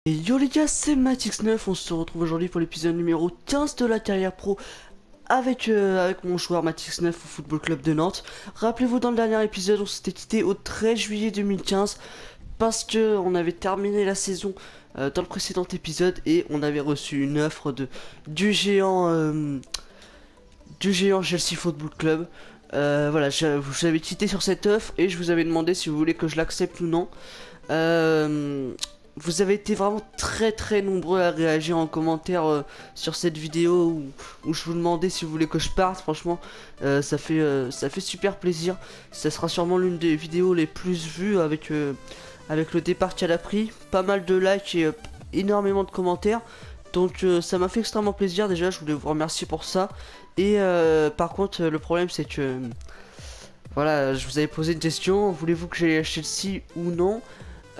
Et yo les gars, c'est Matix9, on se retrouve aujourd'hui pour l'épisode numéro 15 de la carrière pro avec mon joueur Matix9 au Football Club de Nantes. Rappelez-vous, dans le dernier épisode, on s'était quitté au 13 juillet 2015 parce que on avait terminé la saison dans le précédent épisode et on avait reçu une offre du géant Chelsea Football Club. Voilà, je vous avais quitté sur cette offre et je vous avais demandé si vous voulez que je l'accepte ou non. Vous avez été vraiment très nombreux à réagir en commentaire sur cette vidéo où je vous demandais si vous voulez que je parte. Franchement, ça fait super plaisir. Ça sera sûrement l'une des vidéos les plus vues avec le départ qu'elle a pris. Pas mal de likes et énormément de commentaires. Donc ça m'a fait extrêmement plaisir. Déjà, je voulais vous remercier pour ça. Et par contre, le problème c'est que voilà, je vous avais posé une question. Voulez-vous que j'aille à Chelsea ou non?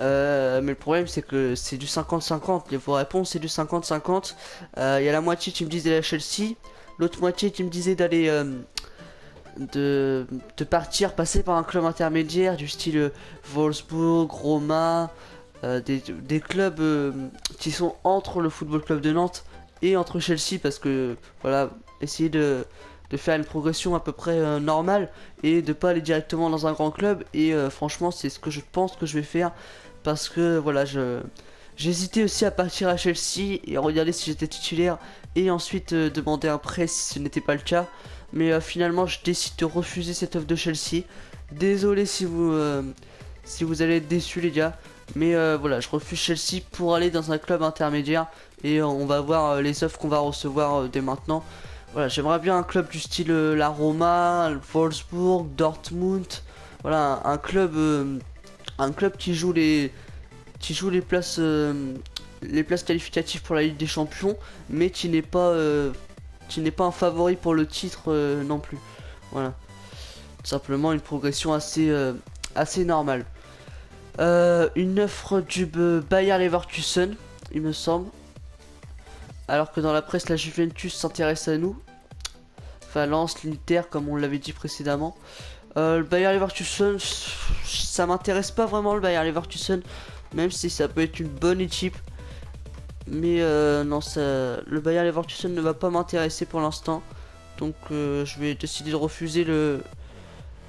Mais le problème c'est que c'est du 50-50. Vos réponses c'est du 50-50. Il y a la moitié qui me disait d'aller à Chelsea, l'autre moitié qui me disait d'aller de partir, passer par un club intermédiaire du style Wolfsburg, Roma, des clubs qui sont entre le Football Club de Nantes et entre Chelsea, parce que voilà, essayer de faire une progression à peu près normale et de pas aller directement dans un grand club. Et franchement, c'est ce que je pense que je vais faire, parce que voilà, j'hésitais aussi à partir à Chelsea et regarder si j'étais titulaire et ensuite demander un prêt si ce n'était pas le cas. Mais finalement, je décide de refuser cette offre de Chelsea. Désolé si vous allez être déçus les gars, mais voilà, je refuse Chelsea pour aller dans un club intermédiaire et on va voir les offres qu'on va recevoir dès maintenant. Voilà, j'aimerais bien un club du style la Roma, le Wolfsburg, Dortmund. Voilà, un club qui joue les places qualificatives pour la Ligue des Champions, mais qui n'est pas un favori pour le titre non plus. Voilà, tout simplement une progression assez normale. Une offre du Bayer Leverkusen, il me semble. Alors que dans la presse, la Juventus s'intéresse à nous. Valence, l'Inter, comme on l'avait dit précédemment. Le Bayer Leverkusen, ça m'intéresse pas vraiment, le Bayer Leverkusen, même si ça peut être une bonne équipe. Mais non, le Bayer Leverkusen ne va pas m'intéresser pour l'instant. Donc je vais décider de refuser le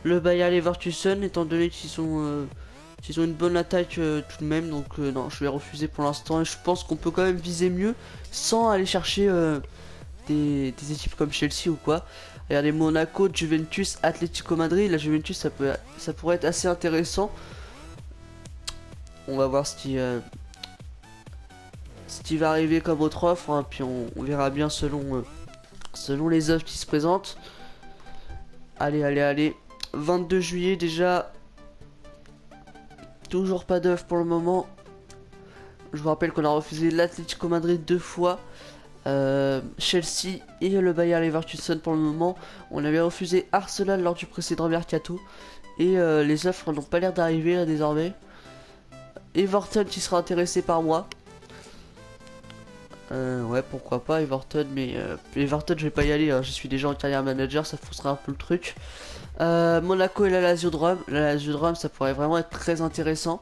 Bayer Leverkusen, étant donné qu'ils ont une bonne attaque tout de même. Donc non, je vais refuser pour l'instant. Et je pense qu'on peut quand même viser mieux sans aller chercher des équipes comme Chelsea ou quoi. Regardez, Monaco, Juventus, Atlético Madrid. La Juventus, ça pourrait être assez intéressant. On va voir ce qui va arriver comme autre offre, hein, puis on verra bien selon les offres qui se présentent. Allez. 22 juillet déjà. Toujours pas d'offre pour le moment. Je vous rappelle qu'on a refusé l'Atlético Madrid 2 fois. Chelsea et le Bayer Leverkusen pour le moment. On avait refusé Arsenal lors du précédent mercato. Et les offres n'ont pas l'air d'arriver là désormais. Everton qui sera intéressé par moi. Ouais, pourquoi pas Everton, mais Everton je vais pas y aller, hein. Je suis déjà en carrière manager, ça frustrerait un peu le truc. Monaco et la Lazio de Rome. La Lazio de Rome, ça pourrait vraiment être très intéressant,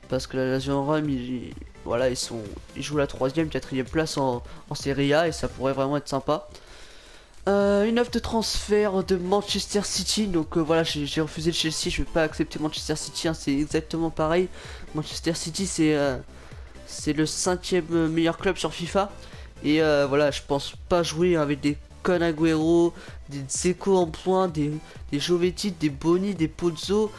parce que la Lazio de Rome, voilà, ils jouent la 3ème, 4ème place en Serie A, et ça pourrait vraiment être sympa. Une offre de transfert de Manchester City, donc voilà, j'ai refusé le Chelsea, je vais pas accepter Manchester City, hein, c'est exactement pareil. Manchester City, c'est le 5ème meilleur club sur FIFA. Et voilà, je pense pas jouer avec des Kun Agüero, des Dzeko en point, des Jovetic, des Boni, des Pozzo.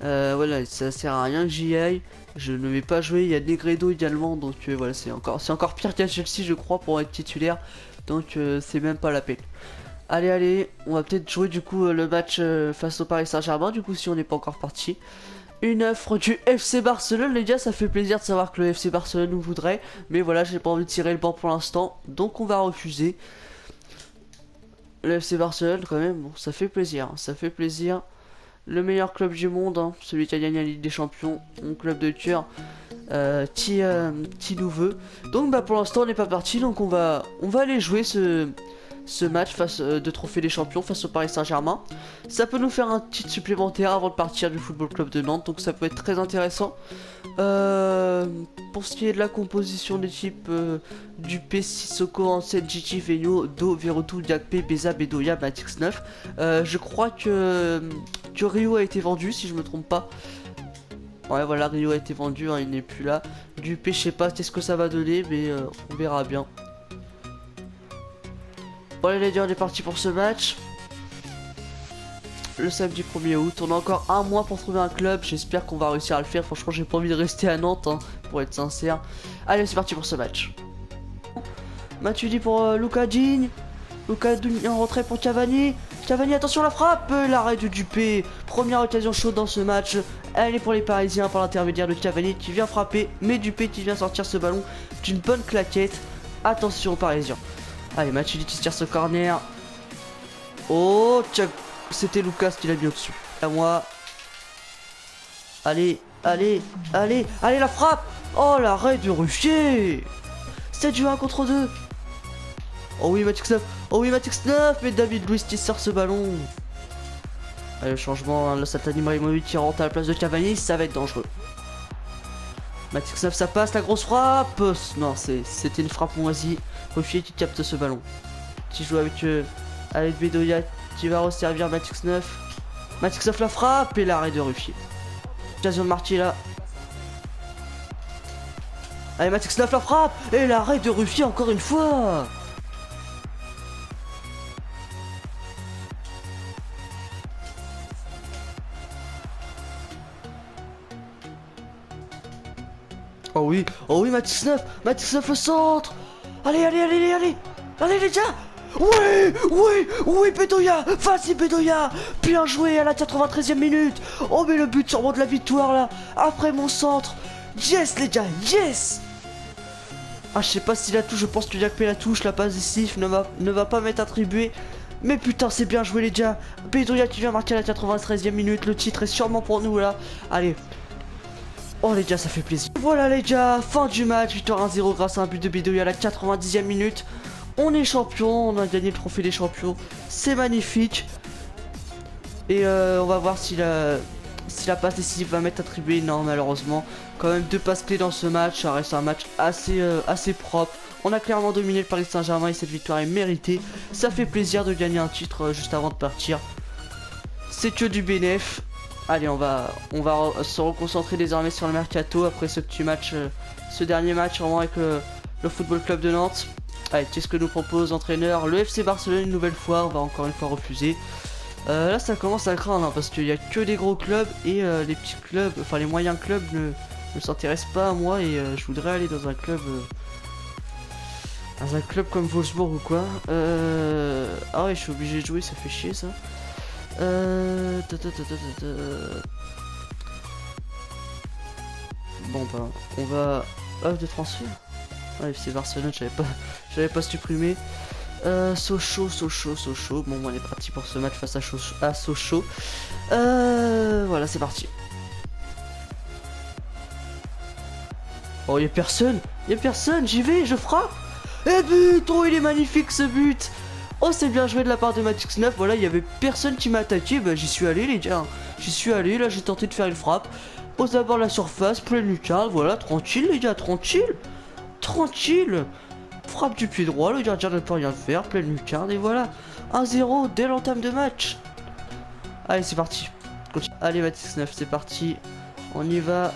Voilà, ça sert à rien que j'y aille. Je ne vais pas jouer, il y a Negredo également. Donc voilà, c'est encore pire qu'à Chelsea, je crois, pour être titulaire. Donc c'est même pas la peine. Allez, on va peut-être jouer du coup le match face au Paris Saint-Germain, du coup, si on n'est pas encore parti. Une offre du FC Barcelone, les gars, ça fait plaisir de savoir que le FC Barcelone nous voudrait. Mais voilà, j'ai pas envie de tirer le banc pour l'instant, donc on va refuser. Le FC Barcelone, quand même, bon, ça fait plaisir, hein, ça fait plaisir. Le meilleur club du monde, hein, celui qui a gagné la Ligue des Champions, mon club de cœur, qui nous veut. Donc bah pour l'instant on n'est pas parti, donc on va aller jouer ce ce match de Trophée des Champions face au Paris Saint-Germain. Ça peut nous faire un titre supplémentaire avant de partir du Football Club de Nantes, donc ça peut être très intéressant. Pour ce qui est de la composition d'équipe, Dupé, Sissoko, Hansen, Gigi, Veigno, Do, Veretout, Diakpé, Beza, Bedoya, Matix 9. Je crois que Rio a été vendu, si je me trompe pas. Ouais, voilà, Rio a été vendu, hein, il n'est plus là. Dupé, je sais pas qu'est-ce que ça va donner, mais on verra bien. Bon, allez les gars, on est parti pour ce match. Le samedi 1er août, on a encore un mois pour trouver un club. J'espère qu'on va réussir à le faire. Franchement, j'ai pas envie de rester à Nantes, hein, pour être sincère. Allez, c'est parti pour ce match. Matuidi pour Luca Digne. Luca Digne en retrait pour Cavani. Cavani, attention la frappe. L'arrêt de Dupé. Première occasion chaude dans ce match. Elle est pour les Parisiens par l'intermédiaire de Cavani qui vient frapper. Mais Dupé qui vient sortir ce ballon d'une bonne claquette. Attention aux Parisiens. Allez, Matuidi qui se tire ce corner. Oh, c'était Lucas qui l'a mis au-dessus. À moi. Allez, allez, allez, allez la frappe. Oh, l'arrêt de Ruffier. C'est du 1 contre 2. Oh oui, Matix 9. Oh oui, Matix 9. Mais David Luiz qui sort ce ballon. Allez, le changement. Le Zlatan Ibrahimovic qui rentre à la place de Cavani. Ça va être dangereux. Matix 9, ça passe. La grosse frappe. Non, c'était une frappe moisie. Ruffier qui capte ce ballon. Qui joue avec Bedoya qui va resservir Matix 9. Matix 9 la frappe et l'arrêt de Ruffier. Occasion de Marty là. Allez, Matix 9 la frappe et l'arrêt de Ruffier encore une fois. Oh oui, Matix 9 le centre. Allez, allez, allez, allez, allez les gars. Oui, Bedoya. Vas-y, Bedoya. Bien joué à la 93e minute. Oh, mais le but sûrement de la victoire là. Après mon centre. Yes, les gars, yes. Ah, je sais pas si la touche, je pense que Diakpé la touche. La passe ici ne va pas m'être attribuée. Mais putain, c'est bien joué, les gars. Bedoya qui vient marquer à la 93e minute. Le titre est sûrement pour nous là. Allez. Oh les gars, ça fait plaisir. Voilà les gars, fin du match, victoire 1-0 grâce à un but de Bedoya à la 90e minute. On est champion, on a gagné le trophée des champions. C'est magnifique. Et on va voir si la passe décisive va m'être attribuée. Non, malheureusement. Quand même 2 passes clés dans ce match. Ça reste un match assez propre. On a clairement dominé le Paris Saint-Germain et cette victoire est méritée. Ça fait plaisir de gagner un titre juste avant de partir. C'est que du bénéf. Allez, on va se reconcentrer désormais sur le mercato après ce petit match, ce dernier match vraiment avec le Football Club de Nantes. Allez, qu'est-ce que nous propose l'entraîneur? Le FC Barcelone une nouvelle fois, on va encore une fois refuser. Là ça commence à craindre hein, parce qu'il n'y a que des gros clubs et les petits clubs, enfin les moyens clubs ne s'intéressent pas à moi et je voudrais aller dans un club comme Wolfsburg ou quoi. Ah ouais, je suis obligé de jouer, ça fait chier ça. Bon bah on va offre de transfert. Ouais, FC Barcelone, j'avais pas supprimé. Sochaux. Bon, on est parti pour ce match face à Sochaux. Voilà, c'est parti. Oh, y'a personne, j'y vais, je frappe. Et but, oh, il est magnifique ce but. Oh, c'est bien joué de la part de Matix 9. Voilà, il y avait personne qui m'a attaqué. Bah, j'y suis allé, les gars. J'y suis allé, là, j'ai tenté de faire une frappe. Pose d'abord la surface, pleine lucarne. Voilà, tranquille, les gars, tranquille. Frappe du pied droit, le gardien ne peut rien faire, pleine lucarne. Et voilà, 1-0 dès l'entame de match. Allez, c'est parti. Allez, Matix 9, c'est parti. On y va.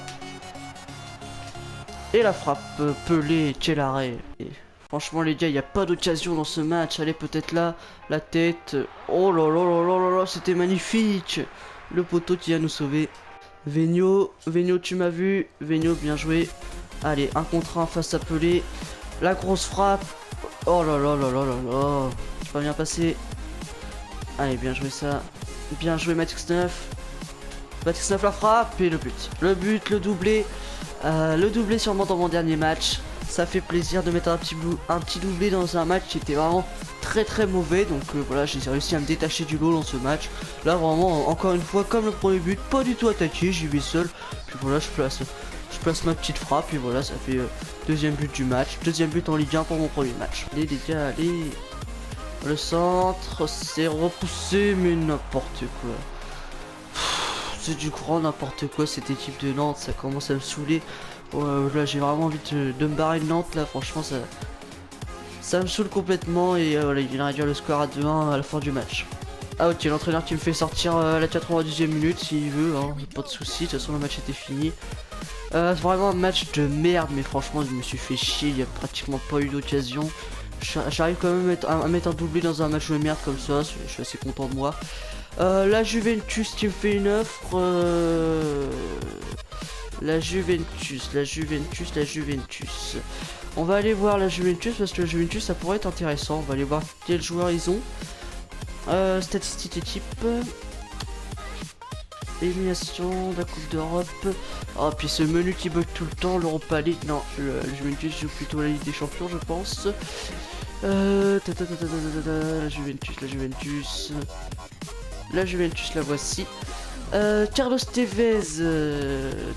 Et la frappe, Pelé, quel arrêt. Et franchement les gars, il n'y a pas d'occasion dans ce match. Allez, peut-être là, la tête. Oh là là là là là là, c'était magnifique. Le poteau qui vient nous sauver. Veigno, tu m'as vu. Veigno, bien joué. Allez, 1 contre 1 face à Pelé. La grosse frappe. Oh là là là là là là. C'est pas bien passé. Allez, bien joué ça. Bien joué Matix 9. Matix 9 la frappe et le but. Le doublé. Le doublé sûrement dans mon dernier match. Ça fait plaisir de mettre un petit doublé dans un match qui était vraiment très mauvais. Donc voilà, j'ai réussi à me détacher du lot dans ce match. Là vraiment, encore une fois, comme le premier but, pas du tout attaqué, j'y vais seul. Puis voilà, je place ma petite frappe et voilà, ça fait deuxième but du match. Deuxième but en Ligue 1 pour mon premier match. Allez les gars, allez. Le centre, c'est repoussé, mais n'importe quoi. C'est du grand n'importe quoi cette équipe de Nantes, ça commence à me saouler. Là j'ai vraiment envie de me barrer de Nantes là, franchement ça me saoule complètement et voilà, il vient réduire le score à 2-1 à la fin du match. Ah ok, l'entraîneur qui me fait sortir à la 92e minute s'il veut, hein, pas de soucis, de toute façon le match était fini. C'est vraiment un match de merde, mais franchement je me suis fait chier, il n'y a pratiquement pas eu d'occasion. J'arrive quand même à mettre un doublé dans un match de merde comme ça, je suis assez content de moi. La Juventus qui me fait une offre. La Juventus. On va aller voir la Juventus parce que la Juventus ça pourrait être intéressant. On va aller voir quels joueurs ils ont. Statistiques équipe. Élimination de la Coupe d'Europe. Oh, puis ce menu qui bug tout le temps, l'Europa League. Non, le Juventus joue plutôt la Ligue des Champions, je pense. La Juventus, la voici. Carlos Tevez,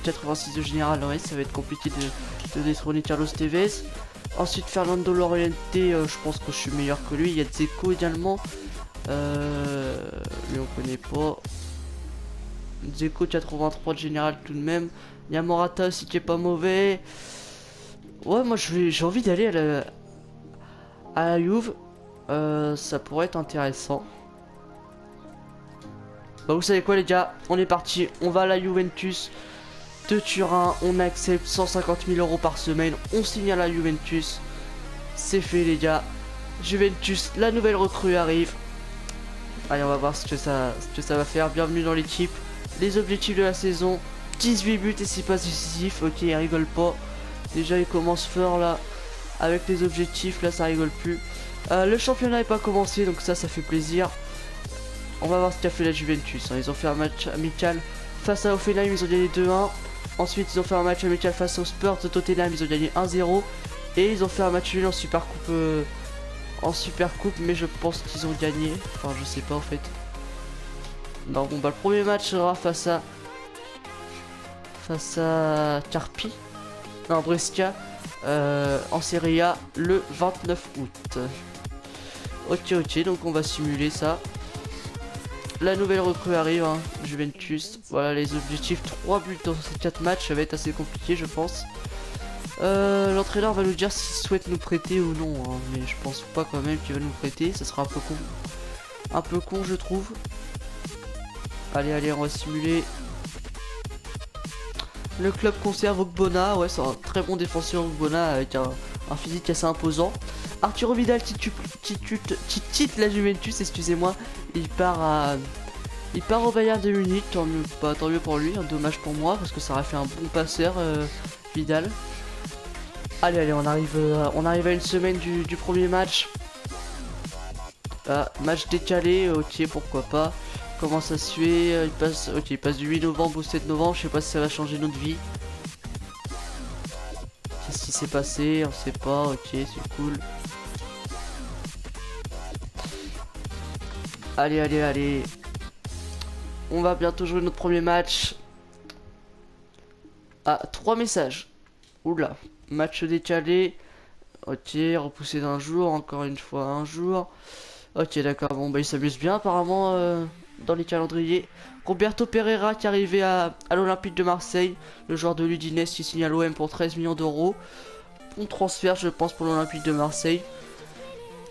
86 de général, ouais, ça va être compliqué de détrôner Carlos Tevez. Ensuite, Fernando Llorente, je pense que je suis meilleur que lui. Il y a Dzeko également. Mais on connaît pas. Dzeko 83 de général tout de même. Il y a Morata aussi qui est pas mauvais. Ouais, moi j'ai envie d'aller à la Juve. Ça pourrait être intéressant. Bah vous savez quoi les gars, on est parti, on va à la Juventus de Turin, on accepte 150 000 € par semaine, on signe à la Juventus. C'est fait les gars. Juventus, la nouvelle recrue arrive. Allez, on va voir ce que ça va faire. Bienvenue dans l'équipe. Les objectifs de la saison, 18 buts et 6 passes décisives. Ok, il rigole pas. Déjà il commence fort là. Avec les objectifs, là ça rigole plus. Le championnat n'est pas commencé, donc ça fait plaisir. On va voir ce qu'a fait la Juventus, hein. Ils ont fait un match amical face à Hoffenheim, ils ont gagné 2-1. Ensuite ils ont fait un match amical face aux Spurs de Tottenham, ils ont gagné 1-0. Et ils ont fait un match nul en Super Coupe, mais je pense qu'ils ont gagné. Enfin je sais pas en fait. Non bon bah le premier match sera face à Carpi. Non, Brescia. En Serie A le 29 août. Ok, donc on va simuler ça. La nouvelle recrue arrive, hein, Juventus. Voilà les objectifs, 3 buts dans ces 4 matchs, ça va être assez compliqué je pense. L'entraîneur va nous dire s'il souhaite nous prêter ou non, hein, mais je pense pas quand même qu'il va nous prêter, ça sera un peu con. Un peu con je trouve. Allez, on va simuler. Le club conserve Ogbonna, ouais c'est un très bon défenseur Ogbonna avec un physique assez imposant. Arturo Vidal quitte la Juventus, excusez-moi. Il part au Bayern de Munich, tant mieux pour lui, dommage pour moi parce que ça aurait fait un bon passeur Vidal. Allez, on arrive à une semaine du premier match. Match décalé, ok pourquoi pas. Comment ça se fait? Il passe du 8 novembre au 7 novembre, je sais pas si ça va changer notre vie. Qu'est-ce qui s'est passé? On sait pas, ok c'est cool. Allez. On va bientôt jouer notre premier match. 3 messages. Oula, match décalé. Ok, repoussé d'un jour, encore une fois un jour. Ok, d'accord, bon bah il s'amuse bien apparemment dans les calendriers. Roberto Pereira qui est arrivé à l'Olympique de Marseille. Le joueur de l'Udinese qui signe à l'OM pour 13 millions d'euros. Bon transfert je pense pour l'Olympique de Marseille.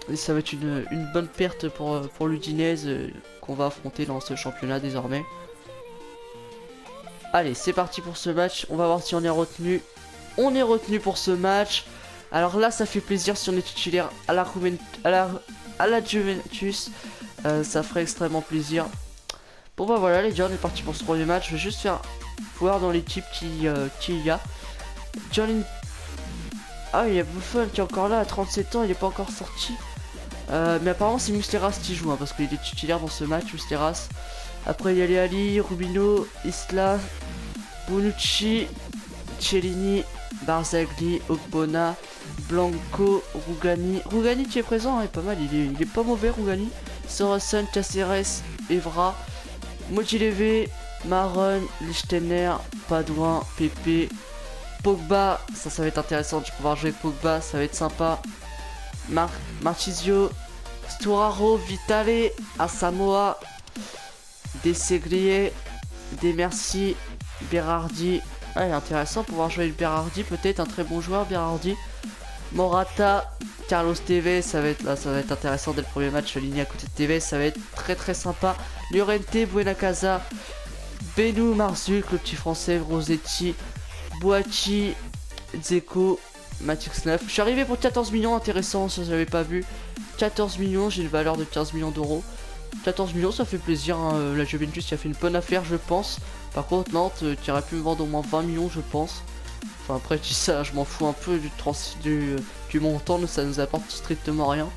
Et ça va être une bonne perte pour l'Udinese qu'on va affronter dans ce championnat désormais. Allez, c'est parti pour ce match. On va voir si on est retenu. On est retenu pour ce match. Alors là, ça fait plaisir si on est titulaire à la Juventus. Ça ferait extrêmement plaisir. Bon bah voilà les gars, on est parti pour ce premier match. Je vais juste faire voir dans l'équipe qui y a. Ah, il y a Buffon qui est encore là à 37 ans, il n'est pas encore sorti. Mais apparemment c'est Musteras qui joue, hein, parce qu'il est titulaire dans ce match, Musteras. Après il y a les Ali, Rubino, Isla, Bonucci, Cellini, Barzagli, Ogbonna, Blanco, Rugani. Rugani qui est présent, hein, est pas mal, il est pas mauvais Rugani. Sorensen, Caceres, Evra, Modileve, Maron, Lichtenner, Padouin, Pepe, Pogba, ça va être intéressant de pouvoir jouer avec Pogba, ça va être sympa. Marchisio, Sturaro, Vitale, Asamoah, Desailly, Demersi, Berardi. Ouais, intéressant pouvoir jouer avec Berardi, peut-être un très bon joueur Berardi. Morata, Carlos Tevez, ça va être intéressant dès le premier match aligné à côté de Tevez, ça va être très sympa. Llorente, Buenacasa, Benou, Marzuk, le petit français, Rossetti, Boachi, Dzeko, Matix 9. Je suis arrivé pour 14 millions, intéressant, ça je l'avais pas vu. 14 millions, j'ai une valeur de 15 millions d'euros. 14 millions, ça fait plaisir, hein. La Juventus qui a fait une bonne affaire, je pense. Par contre, Nantes, qui aurait pu me vendre au moins 20 millions, je pense. Enfin, après, je dis ça, je m'en fous un peu du montant, ça nous apporte strictement rien.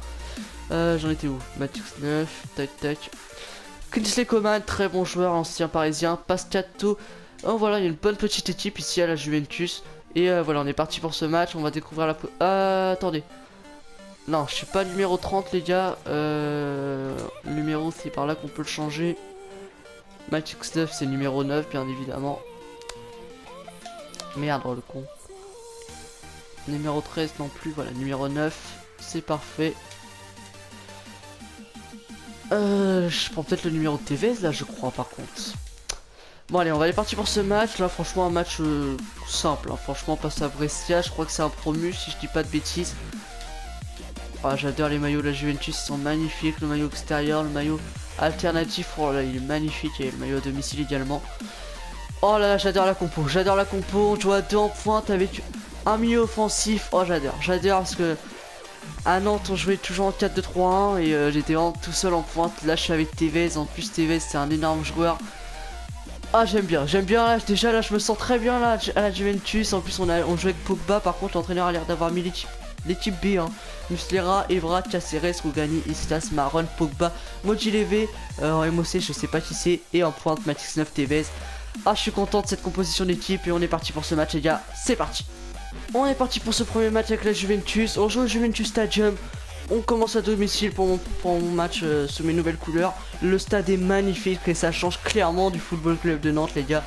J'en étais où? Matix 9, tac. Kingsley Coman, très bon joueur, ancien parisien. Pascato. Oh, voilà, il y a une bonne petite équipe ici à la Juventus. Et voilà, on est parti pour ce match, on va découvrir la... attendez. Non, je suis pas numéro 30 les gars. Numéro c'est par là qu'on peut le changer. Matix 9 c'est numéro 9 bien évidemment. Merde le con. Numéro 13 non plus, voilà, numéro 9. C'est parfait. Je prends peut-être le numéro de Tevez là je crois par contre. Bon allez on va aller partir pour ce match. Là franchement un match simple hein. Franchement passe à Brescia, je crois que c'est un promu si je dis pas de bêtises. Ah, j'adore les maillots de la Juventus, ils sont magnifiques, le maillot extérieur, le maillot alternatif, oh là il est magnifique et le maillot à domicile également. Oh là là j'adore la compo, on joue à 2 en pointe avec un milieu offensif, oh j'adore parce que à Nantes on jouait toujours en 4-2-3-1 et j'étais vraiment tout seul en pointe, là je suis avec Tevez, en plus Tevez c'est un énorme joueur. Ah j'aime bien là, déjà là je me sens très bien là à la Juventus, en plus on joue avec Pogba, par contre l'entraîneur a l'air d'avoir mis l'équipe B, hein. Muslera, Evra, Caceres, Rougani, Islas, Maron, Pogba, Modjileve, MOC, je sais pas qui c'est, et en pointe Matix 9 Tevez. Ah, je suis content de cette composition d'équipe et on est parti pour ce match, les gars. C'est parti. On est parti pour ce premier match avec la Juventus. On joue au Juventus Stadium. On commence à domicile pour mon match sous mes nouvelles couleurs. Le stade est magnifique et ça change clairement du Football Club de Nantes, les gars.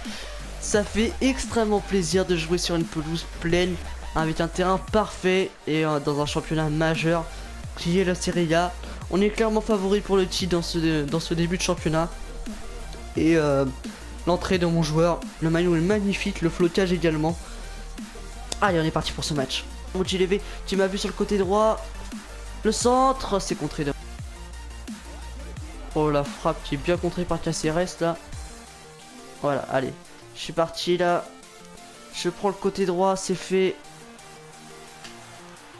Ça fait extrêmement plaisir de jouer sur une pelouse pleine, avec un terrain parfait et dans un championnat majeur qui est la Serie A. On est clairement favori pour le titre dans ce début de championnat. Et l'entrée de mon joueur, le maillot est magnifique, le flocage également. Allez, on est parti pour ce match. Modjileve qui m'a vu sur le côté droit. Le centre, c'est contré de... Oh la frappe qui est bien contrée par Caceres là. Voilà, allez. Je suis parti là. Je prends le côté droit, c'est fait.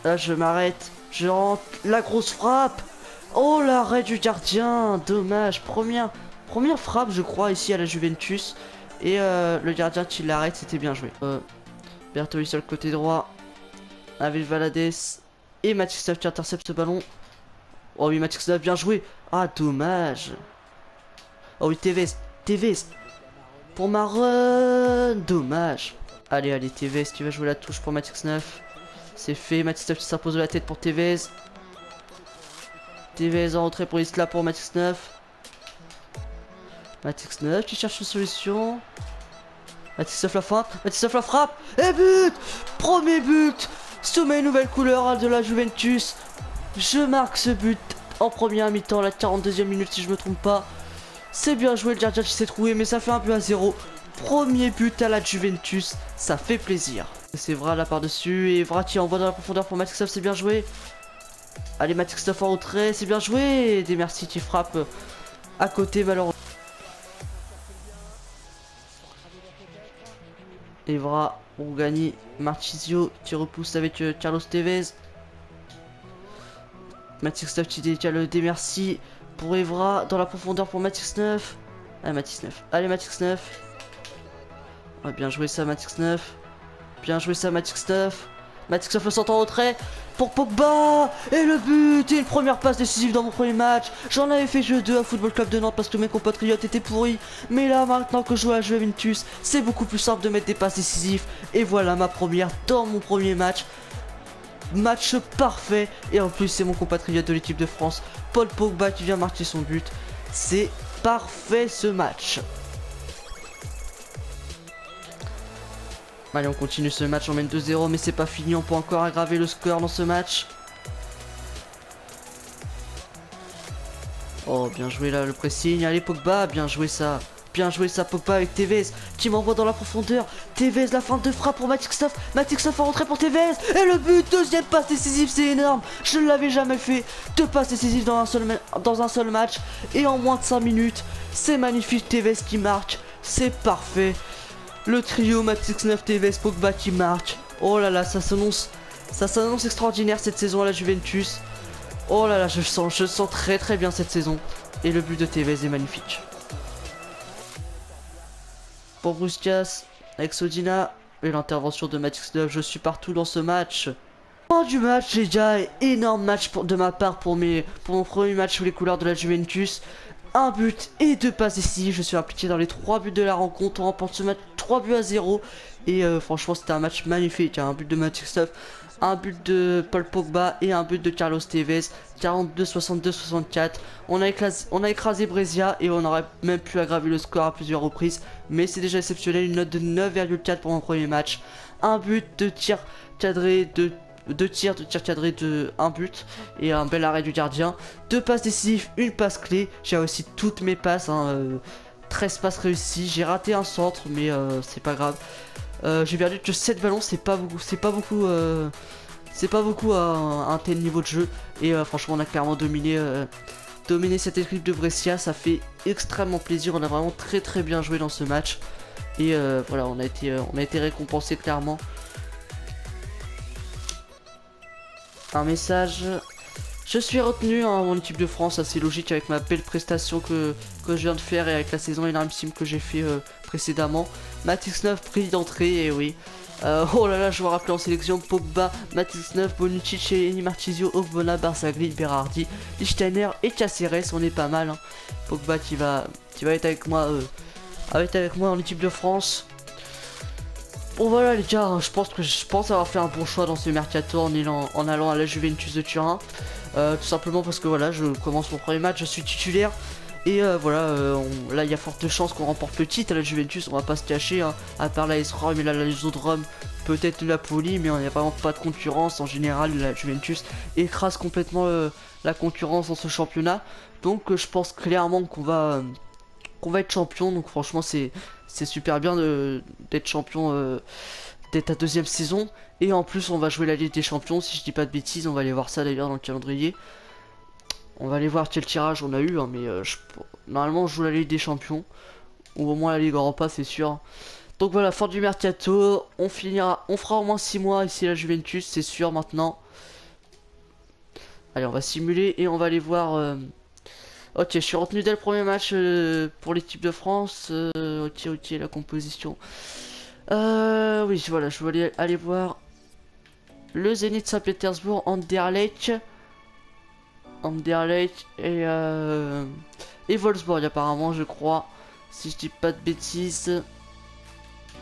Là je m'arrête, je rentre, la grosse frappe. Oh l'arrêt du gardien, dommage, première frappe je crois ici à la Juventus. Et le gardien qui l'arrête, c'était bien joué. Bertoli sur le côté droit, avec Valadez et Matix 9 qui intercepte ce ballon. Oh oui Matix 9 bien joué. Ah dommage. Oh oui Tevez pour Maron, dommage. Allez Tevez qui va jouer la touche pour Matix 9. C'est fait, Matix 9 qui s'impose de la tête pour Tevez. Tevez en retrait pour Isla pour Matix 9. Matix 9 qui cherche une solution. Matix 9 la frappe. Et but. Premier but sous mes nouvelles couleurs de la Juventus. Je marque ce but en première mi-temps, la 42e minute si je me trompe pas. C'est bien joué, le gardien qui s'est trouvé, mais ça fait un but à 0. Premier but à la Juventus, ça fait plaisir. C'est Vra là par-dessus et Vra qui envoie dans la profondeur pour Matix 9, c'est bien joué. Allez Matix 9 en retrait, c'est bien joué. Demersi qui frappe à côté malheureusement. Evra, Rougani, Marchisio qui repousse avec Carlos Tevez. Matix 9 qui décale Demersi pour Evra dans la profondeur pour Matix 9. Allez Matix 9, allez Matix 9. Ouais, bien joué ça Matix 9. Bien joué ça Matix 9. Matix 9 le sort en retrait pour Pogba. Et le but. Et une première passe décisive dans mon premier match. J'en avais fait jeu 2 à Football Club de Nantes parce que mes compatriotes étaient pourris. Mais là maintenant que je joue à Juventus, c'est beaucoup plus simple de mettre des passes décisives. Et voilà ma première dans mon premier match. Match parfait. Et en plus c'est mon compatriote de l'équipe de France, Paul Pogba, qui vient marquer son but. C'est parfait ce match. Allez on continue ce match, on mène 2-0 mais c'est pas fini, on peut encore aggraver le score dans ce match. Oh, bien joué là, le pressing. Allez, Pogba, bien joué ça. Bien joué ça, Pogba avec Tevez qui m'envoie dans la profondeur. Tevez, la fin de frappe pour Matixov. Matixov en rentrée pour Tevez. Et le but, deuxième passe décisive, c'est énorme. Je ne l'avais jamais fait. Deux passes décisives dans un seul match. Et en moins de 5 minutes. C'est magnifique, Tevez qui marque. C'est parfait. Le trio Matixov, Tevez, Pogba qui marque. Oh là là, ça s'annonce extraordinaire cette saison à la Juventus. Oh là là, je sens très très bien cette saison. Et le but de Tevez est magnifique. Pour Puskas, avec Sodina, et l'intervention de Matixov, je suis partout dans ce match. Fin du match les gars, énorme match de ma part pour mon premier match sous les couleurs de la Juventus. Un but et 2 passes ici, je suis impliqué dans les 3 buts de la rencontre, on remporte ce match 3 buts à 0. Et franchement c'était un match magnifique, un but de Matixov, un but de Paul Pogba et un but de Carlos Tevez. 42, 62, 64. On a écrasé Brescia et on aurait même pu aggraver le score à plusieurs reprises. Mais c'est déjà exceptionnel, une note de 9,4 pour mon premier match. Un but de tir cadré, deux tirs de tir cadré de un but et un bel arrêt du gardien. 2 passes décisives, une passe clé. J'ai aussi toutes mes passes, 13 passes réussies. J'ai raté un centre mais c'est pas grave. J'ai perdu que 7 ballons, c'est pas beaucoup à un tel niveau de jeu. Et franchement on a clairement dominé cette équipe de Brescia. Ça fait extrêmement plaisir, on a vraiment très très bien joué dans ce match. Et voilà, on a été récompensé clairement. Un message. Je suis retenu en mon équipe de France, assez logique avec ma belle prestation que je viens de faire et avec la saison énormissime que j'ai fait précédemment. Matixov pris d'entrée, et oui. Oh là là, je me rappelle en sélection: Pogba, Matixov, Bonucci, Chiellini, Marchisio, Ogbonna, Barzagli, Berardi, Lichtsteiner et Caceres. On est pas mal, hein. Pogba qui va être avec moi en équipe de France. Bon voilà les gars, je pense avoir fait un bon choix dans ce mercato en allant à la Juventus de Turin. Tout simplement parce que voilà, je commence mon premier match, je suis titulaire. Et voilà, là il y a forte chance qu'on remporte le titre à la Juventus, on va pas se cacher, hein. À part la AS Rome et la Lazio de Rome, peut-être la Napoli, mais on n'y a vraiment pas de concurrence. En général, la Juventus écrase complètement la concurrence dans ce championnat. Donc je pense clairement qu'on va être champion. Donc franchement c'est super bien d'être champion, d'être ta deuxième saison. Et en plus on va jouer la Ligue des Champions, si je dis pas de bêtises. On va aller voir ça d'ailleurs dans le calendrier. On va aller voir quel tirage on a eu, hein, mais normalement on joue la Ligue des Champions, ou au moins la Ligue Europa, c'est sûr. Donc voilà, fin du mercato, on fera au moins 6 mois ici à la Juventus, c'est sûr maintenant. Allez, on va simuler et on va aller voir. Ok, je suis retenu dès le premier match pour l'équipe de France. Ok, la composition. Oui, voilà, je vais aller voir le Zénith Saint-Pétersbourg, Anderlecht et Wolfsburg apparemment, je crois, si je dis pas de bêtises.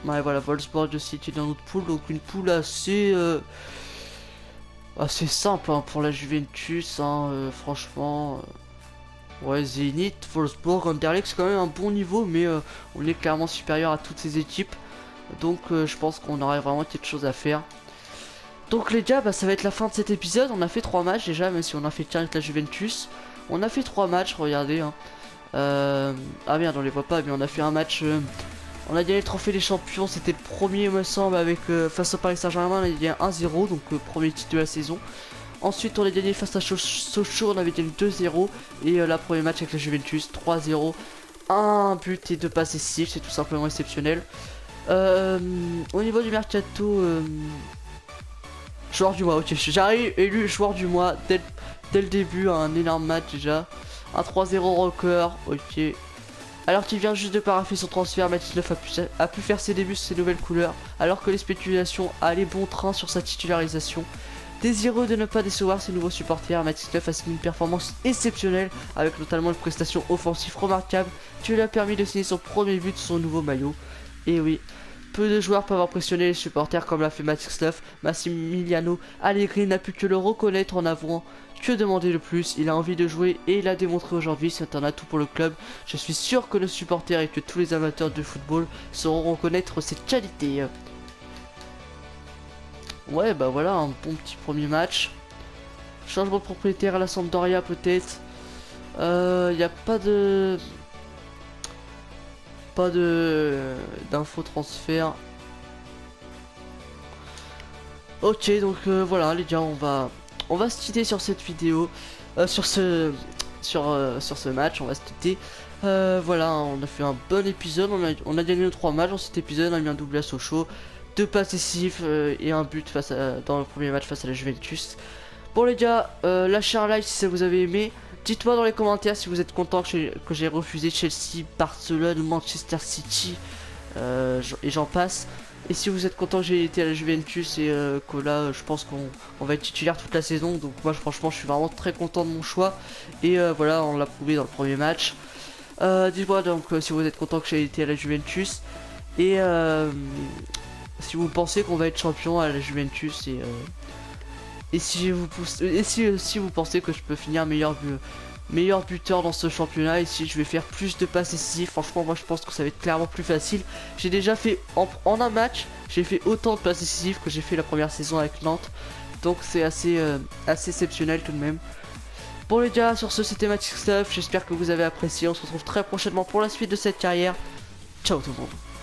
Ouais, voilà, Wolfsburg aussi est dans notre poule, donc une poule assez simple, hein, pour la Juventus, hein, franchement. Ouais, Zénith, Wolfsburg, Anderlecht, c'est quand même un bon niveau, mais on est clairement supérieur à toutes ces équipes. Donc je pense qu'on aurait vraiment quelque chose à faire. Donc les gars, ça va être la fin de cet épisode. On a fait 3 matchs déjà, même si on a fait qu'un avec la Juventus. On a fait 3 matchs, regardez, hein. Ah merde, on les voit pas, mais on a fait un match... on a gagné le trophée des champions, c'était le premier, il me semble, avec face au Paris Saint-Germain. On a gagné 1-0, donc premier titre de la saison. Ensuite on a gagné face à Sochaux, on avait gagné 2-0. Et la premier match avec la Juventus, 3-0. Un but et 2 passes décisives, c'est tout simplement exceptionnel. Au niveau du mercato, joueur du mois, ok, j'arrive élu joueur du mois dès le début, un énorme match déjà. Un 3-0 record, ok. Alors qu'il vient juste de paraffer son transfert, Matixov a pu faire ses débuts sur ses nouvelles couleurs, alors que les spéculations allaient bon train sur sa titularisation. Désireux de ne pas décevoir ses nouveaux supporters, Matixov a signé une performance exceptionnelle, avec notamment une prestation offensive remarquable qui lui a permis de signer son premier but sur son nouveau maillot. Et oui, peu de joueurs peuvent impressionner les supporters comme l'a fait Matixov. Massimiliano Allegri n'a pu que le reconnaître en avant. Que demander de plus? Il a envie de jouer et il a démontré aujourd'hui, c'est un atout pour le club. Je suis sûr que nos supporters et que tous les amateurs de football sauront reconnaître cette qualité. Ouais, bah voilà, un bon petit premier match. Changement de propriétaire à la Sampdoria peut-être. Il n'y a pas de d'infos transfert. Ok, donc voilà les gars, on va se quitter sur cette vidéo, sur ce match, on va se quitter. Voilà, on a fait un bon épisode, on a gagné 3 matchs dans cet épisode, on a mis un double à Sochaux, 2 passes décisives et un but dans le premier match face à la Juventus. Bon les gars, lâchez un like si ça vous avez aimé. Dites-moi dans les commentaires si vous êtes content que j'ai refusé Chelsea, Barcelone, Manchester City et j'en passe. Et si vous êtes content que j'ai été à la Juventus et que là je pense qu'on va être titulaire toute la saison. Donc moi franchement je suis vraiment très content de mon choix. Et voilà, on l'a prouvé dans le premier match. Dites-moi donc si vous êtes content que j'ai été à la Juventus. Et si vous pensez qu'on va être champion à la Juventus et si vous pensez que je peux finir meilleur buteur dans ce championnat, et si je vais faire plus de passes décisives, franchement moi je pense que ça va être clairement plus facile. J'ai déjà fait en un match, j'ai fait autant de passes décisives que j'ai fait la première saison avec Nantes. Donc c'est assez exceptionnel tout de même. Bon les gars, sur ce c'était Magic Stuff, j'espère que vous avez apprécié, on se retrouve très prochainement pour la suite de cette carrière. Ciao tout le monde.